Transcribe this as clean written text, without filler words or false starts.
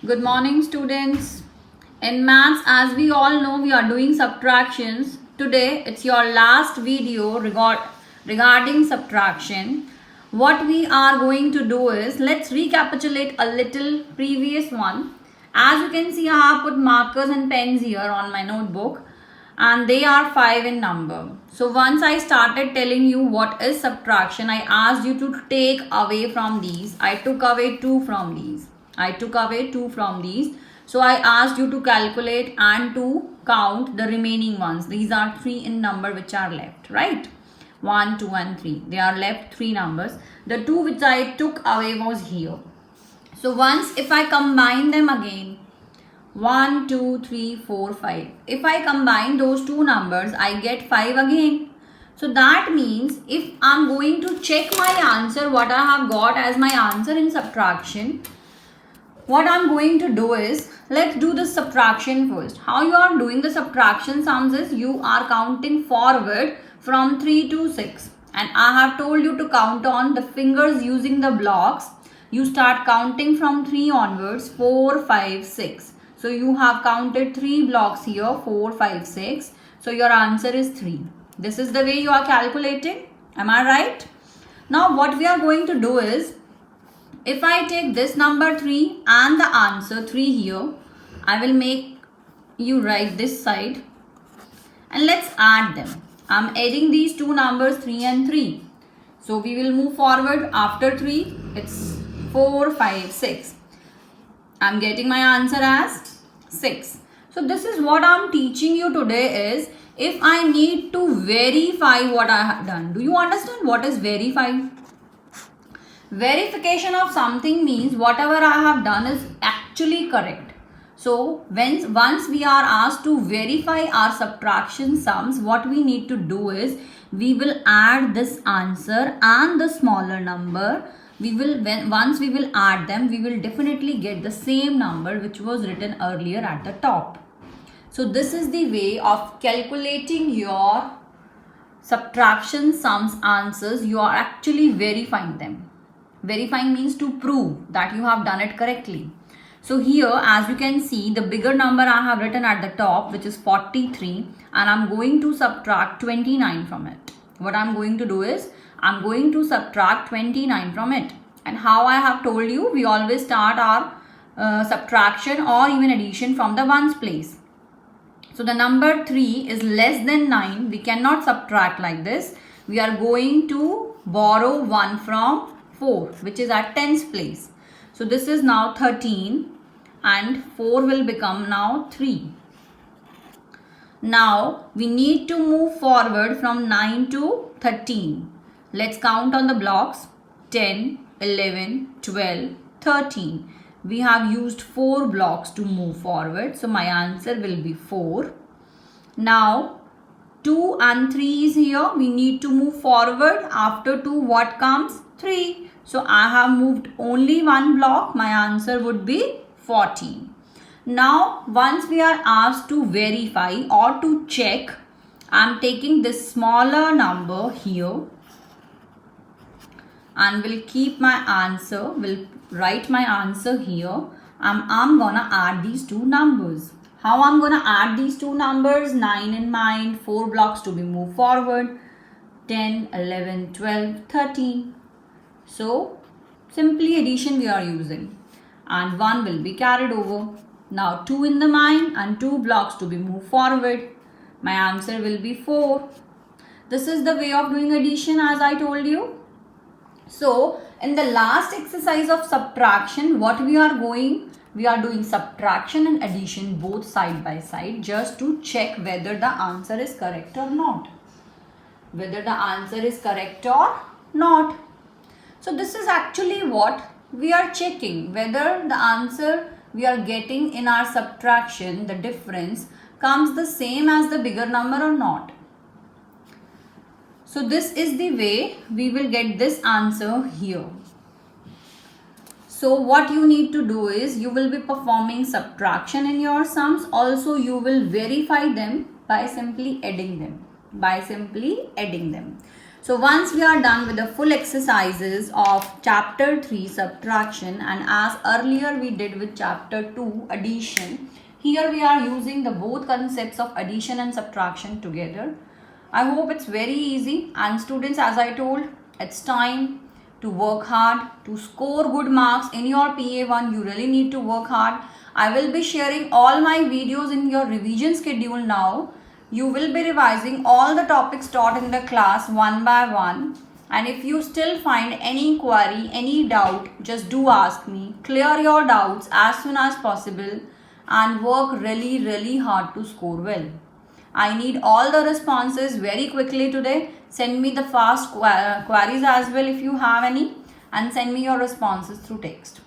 Good morning, students. In maths, as we all know, we are doing subtractions. Today, it's your last video regarding subtraction. What we are going to do is, let's recapitulate a little previous one. As you can see, I have put markers and pens here on my notebook, and they are 5 in number. So once I started telling you what is subtraction, I asked you to take away from these. I took away 2 from these. I took away 2 from these. So I asked you to calculate and to count the remaining ones. These are 3 in number which are left, right? 1, 2 and 3. They are left 3 numbers. The 2 which I took away was here. So once if I combine them again, 1, 2, 3, 4, 5. If I combine those two numbers, I get 5 again. So that means if I'm going to check my answer, what I have got as my answer in subtraction, what I'm going to do is, let's do the subtraction first. How you are doing the subtraction sums is, you are counting forward from 3 to 6. And I have told you to count on the fingers using the blocks. You start counting from 3 onwards, 4, 5, 6. So you have counted 3 blocks here, 4, 5, 6. So your answer is 3. This is the way you are calculating. Am I right? Now what we are going to do is, if I take this number 3 and the answer 3 here, I will make you write this side and let's add them. I'm adding these two numbers 3 and 3. So we will move forward after 3. It's 4, 5, 6. I'm getting my answer as 6. So this is what I'm teaching you today is, if I need to verify what I have done. Do you understand what is verify? Verification of something means whatever I have done is actually correct. So once we are asked to verify our subtraction sums, what we need to do is, we will add this answer and the smaller number. Once we will add them, we will definitely get the same number which was written earlier at the top. So this is the way of calculating your subtraction sums answers. You are actually verifying them. Verifying means to prove that you have done it correctly. So here, as you can see, the bigger number I have written at the top, which is 43, and I'm going to subtract 29 from it. What I'm going to do is, I'm going to subtract 29 from it. And how I have told you, we always start our subtraction or even addition from the ones place. So the number 3 is less than 9. We cannot subtract like this. We are going to borrow 1 from 4, which is at tens place. So this is now 13 and 4 will become now 3. Now we need to move forward from 9 to 13. Let's count on the blocks. 10, 11, 12, 13. We have used 4 blocks to move forward. So my answer will be 4. Now 2 and 3 is here. We need to move forward. After 2, what comes? 3. So I have moved only 1 block. My answer would be 14. Now once we are asked to verify or to check, I am taking this smaller number here and will keep my answer, will write my answer here. I'm gonna add these two numbers. How I'm gonna add these two numbers? 9 in mind, 4 blocks to be moved forward, 10, 11, 12, 13. So simply addition we are using, and 1 will be carried over. Now 2 in the mind and 2 blocks to be moved forward. My answer will be 4. This is the way of doing addition as I told you. So in the last exercise of subtraction, what we are doing subtraction and addition both side by side, just to check whether the answer is correct or not. Whether the answer is correct or not. So this is actually what we are checking, whether the answer we are getting in our subtraction, the difference, comes the same as the bigger number or not. So this is the way we will get this answer here. So what you need to do is, you will be performing subtraction in your sums. Also you will verify them by simply adding them. So once we are done with the full exercises of chapter 3 subtraction, and as earlier we did with chapter 2 addition, here we are using the both concepts of addition and subtraction together. I hope it's very easy, and students, as I told, it's time to work hard to score good marks in your PA1. You really need to work hard. I will be sharing all my videos in your revision schedule now. You will be revising all the topics taught in the class one by one. And if you still find any query, any doubt, just do ask me. Clear your doubts as soon as possible and work really hard to score well. I need all the responses very quickly today. Send me the fast queries as well if you have any, and send me your responses through text.